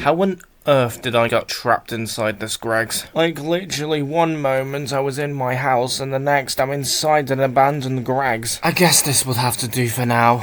How on earth did I get trapped inside this Greg's? Like, literally one moment I was in my house and the next I'm inside an abandoned Greg's. I guess this would have to do for now.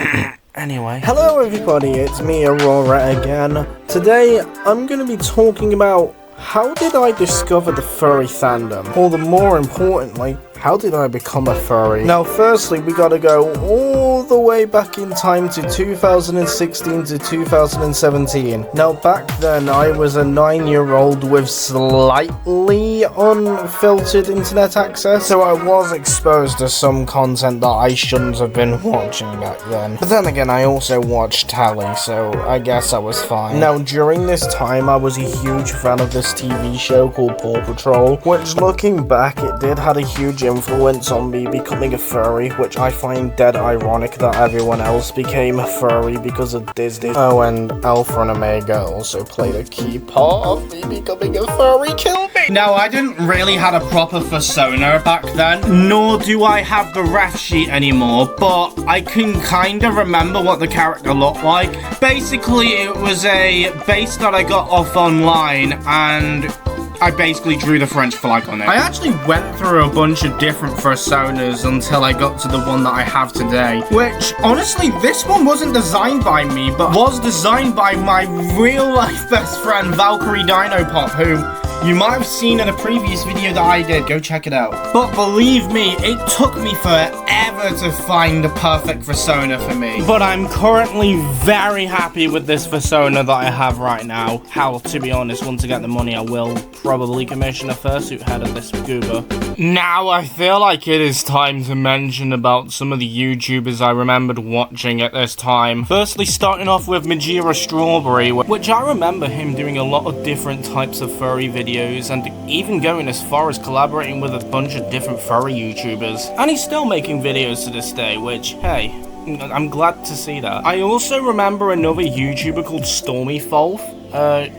Anyway. Hello everybody, it's me, Aurora, again. Today, I'm gonna be talking about how did I discover the furry fandom? Or more importantly, how did I become a furry? Now, firstly, we gotta go all the way back in time to 2016 to 2017. Now, back then, I was a 9-year-old with slightly unfiltered internet access, so I was exposed to some content that I shouldn't have been watching back then. But then again, I also watched Tally, so I guess I was fine. Now, during this time, I was a huge fan of this TV show called Paw Patrol, which, looking back, it did have a huge influence on me becoming a furry, which I find dead ironic that everyone else became a furry because of Disney. Oh, and Alpha and Omega also played a key part of me becoming a furry. Kill me! Now, I didn't really have a proper persona back then, nor do I have the ref sheet anymore, but I can kind of remember what the character looked like. Basically, it was a base that I got off online, and I basically drew the French flag on it. I actually went through a bunch of different personas until I got to the one that I have today. Which, honestly, this one wasn't designed by me, but was designed by my real-life best friend, Valkyrie Dinopop, who you might have seen in a previous video that I did. Go check it out. But believe me, it took me forever to find the perfect persona for me. But I'm currently very happy with this persona that I have right now. How, to be honest, once I get the money, I will probably commission a fursuit head of this goober. Now, I feel like it is time to mention about some of the YouTubers I remembered watching at this time. Firstly, starting off with Majira Strawberry, which I remember him doing a lot of different types of furry videos, and even going as far as collaborating with a bunch of different furry YouTubers. And he's still making videos to this day, which, hey, I'm glad to see that. I also remember another YouTuber called Stormy Folf.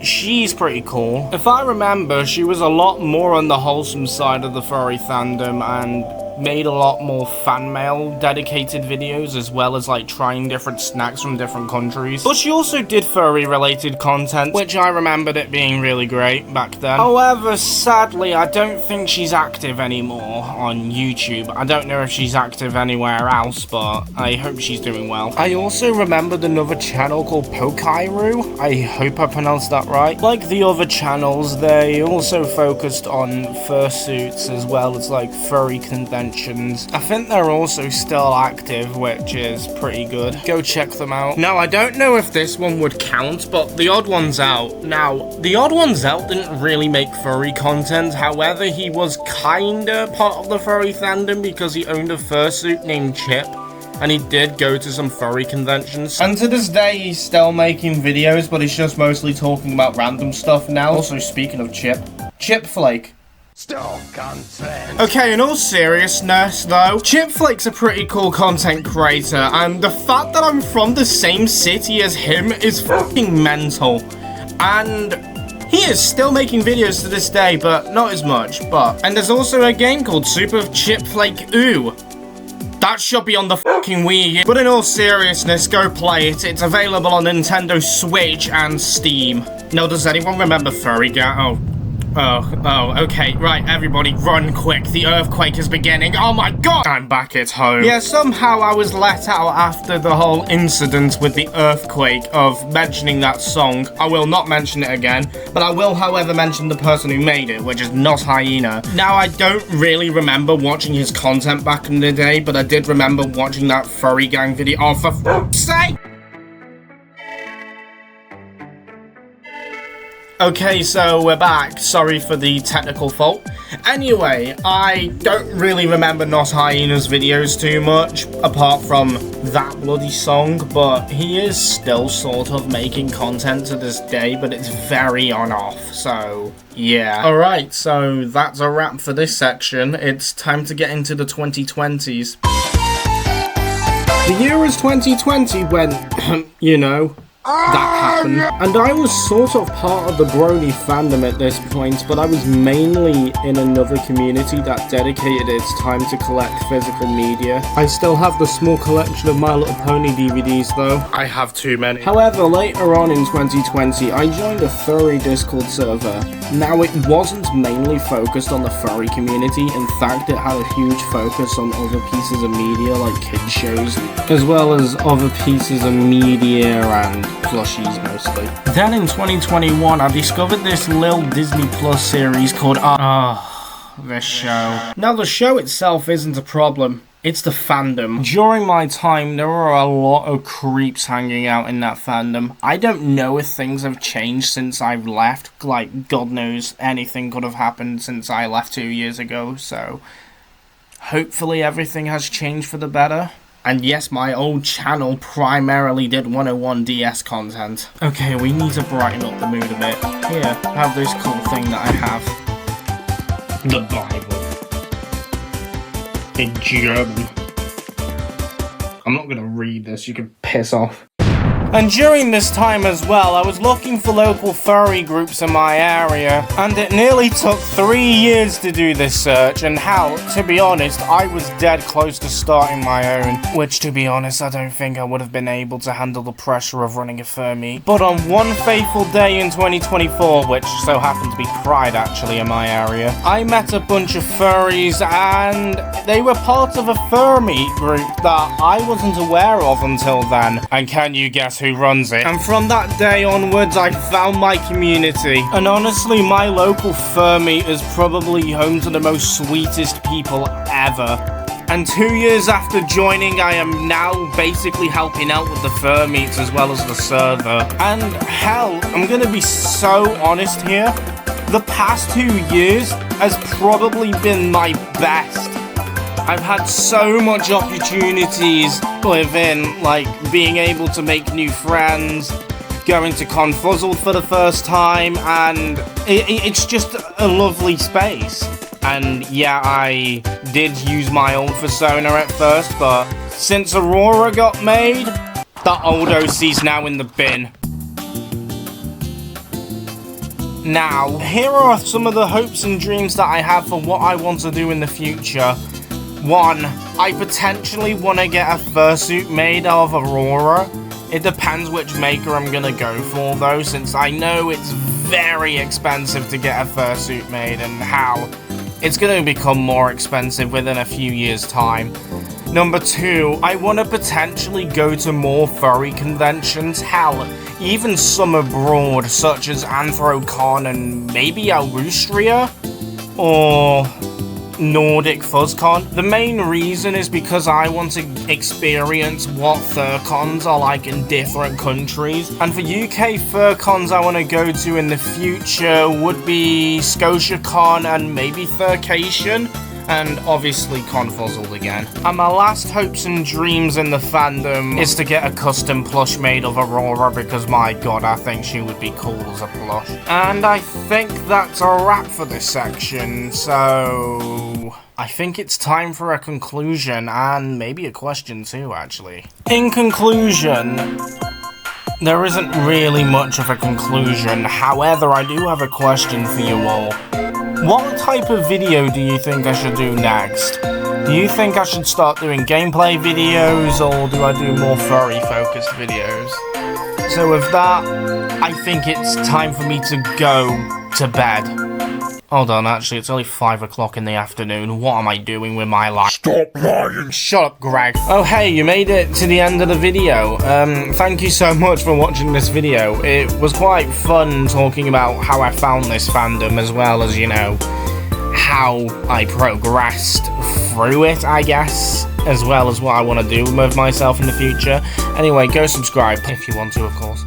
She's pretty cool. If I remember, she was a lot more on the wholesome side of the furry fandom and made a lot more fan mail dedicated videos, as well as like trying different snacks from different countries. But she also did furry related content, which I remembered it being really great back then. However, sadly, I don't think she's active anymore on YouTube. I don't know if she's active anywhere else, but I hope she's doing well. I also remembered another channel called Pokairu. I hope I pronounced that right. Like the other channels, they also focused on fursuits as well as like furry conventions. I think they're also still active, which is pretty good. Go check them out. Now, I don't know if this one would count, but The Odd One's Out. Now, The Odd One's Out didn't really make furry content. However, he was kinda part of the furry fandom because he owned a fursuit named Chip, and he did go to some furry conventions. And to this day, he's still making videos, but he's just mostly talking about random stuff now. Also, speaking of Chip, Chip Flake. Still content. Okay, in all seriousness though, Chip Flake's a pretty cool content creator, and the fact that I'm from the same city as him is fucking mental. And he is still making videos to this day, but not as much, And there's also a game called Super Chip Flake Ooh. That should be on the fucking Wii U. But in all seriousness, go play it. It's available on Nintendo Switch and Steam. Now, does anyone remember Furry Gang? Oh, okay, right, everybody, run quick, the earthquake is beginning, oh my god! I'm back at home. Yeah, somehow I was let out after the whole incident with the earthquake of mentioning that song. I will not mention it again, but I will, however, mention the person who made it, which is Not Hyena. Now, I don't really remember watching his content back in the day, but I did remember watching that Furry Gang video. Oh, for fuck's sake! Okay, so we're back. Sorry for the technical fault. Anyway, I don't really remember Not Hyena's videos too much, apart from that bloody song, but he is still sort of making content to this day, but it's very on-off, so yeah. Alright, so that's a wrap for this section. It's time to get into the 2020s. The year is 2020 when, you know, that happened. And I was sort of part of the Brony fandom at this point, but I was mainly in another community that dedicated its time to collect physical media. I still have the small collection of My Little Pony DVDs though. I have too many. However, later on in 2020, I joined a furry Discord server. Now, it wasn't mainly focused on the furry community. In fact, it had a huge focus on other pieces of media like kids shows, as well as other pieces of media and plushies mostly. Then in 2021, I discovered this little Disney Plus series called this show. Now, the show itself isn't a problem. It's the fandom. During my time, there were a lot of creeps hanging out in that fandom. I don't know if things have changed since I've left. Like, God knows, anything could have happened since I left 2 years ago, so hopefully everything has changed for the better. And yes, my old channel primarily did 101 DS content. Okay, we need to brighten up the mood a bit. Here, have this cool thing that I have. The Bible. In German. I'm not gonna read this, you can piss off. And during this time as well, I was looking for local furry groups in my area, and it nearly took 3 years to do this search, and hell, to be honest, I was dead close to starting my own, which to be honest, I don't think I would have been able to handle the pressure of running a fur meet. But on one fateful day in 2024, which so happened to be Pride actually in my area, I met a bunch of furries, and they were part of a fur meet group that I wasn't aware of until then. And can you guess who runs it? And from that day onwards, I found my community. And honestly, my local fur meet is probably home to the most sweetest people ever. And 2 years after joining, I am now basically helping out with the fur meets as well as the server. And hell, I'm gonna be so honest here, the past 2 years has probably been my best. I've had so much opportunities within, like, being able to make new friends, going to Confuzzled for the first time, and it's just a lovely space. And yeah, I did use my old persona at first, but since Aurora got made, the old OC's now in the bin. Now, here are some of the hopes and dreams that I have for what I want to do in the future. 1, I potentially want to get a fursuit made of Aurora. It depends which maker I'm gonna go for though, since I know it's very expensive to get a fursuit made, and how it's gonna become more expensive within a few years' time. Number 2, I want to potentially go to more furry conventions, hell, even some abroad, such as AnthroCon and maybe Austria, or Nordic FuzzCon. The main reason is because I want to experience what furcons are like in different countries. And for UK furcons I want to go to in the future would be ScotiaCon and maybe Furcation. And obviously Confuzzled again. And my last hopes and dreams in the fandom is to get a custom plush made of Aurora, because my god, I think she would be cool as a plush. And I think that's a wrap for this section, so I think it's time for a conclusion, and maybe a question too, actually. In conclusion, there isn't really much of a conclusion, however, I do have a question for you all. What type of video do you think I should do next? Do you think I should start doing gameplay videos, or do I do more furry-focused videos? So with that, I think it's time for me to go to bed. Hold on, actually, it's only 5 o'clock in the afternoon. What am I doing with my life? Stop lying! Shut up, Greg. Oh, hey, you made it to the end of the video. Thank you so much for watching this video. It was quite fun talking about how I found this fandom, as well as, you know, how I progressed through it, I guess, as well as what I want to do with myself in the future. Anyway, go subscribe if you want to, of course.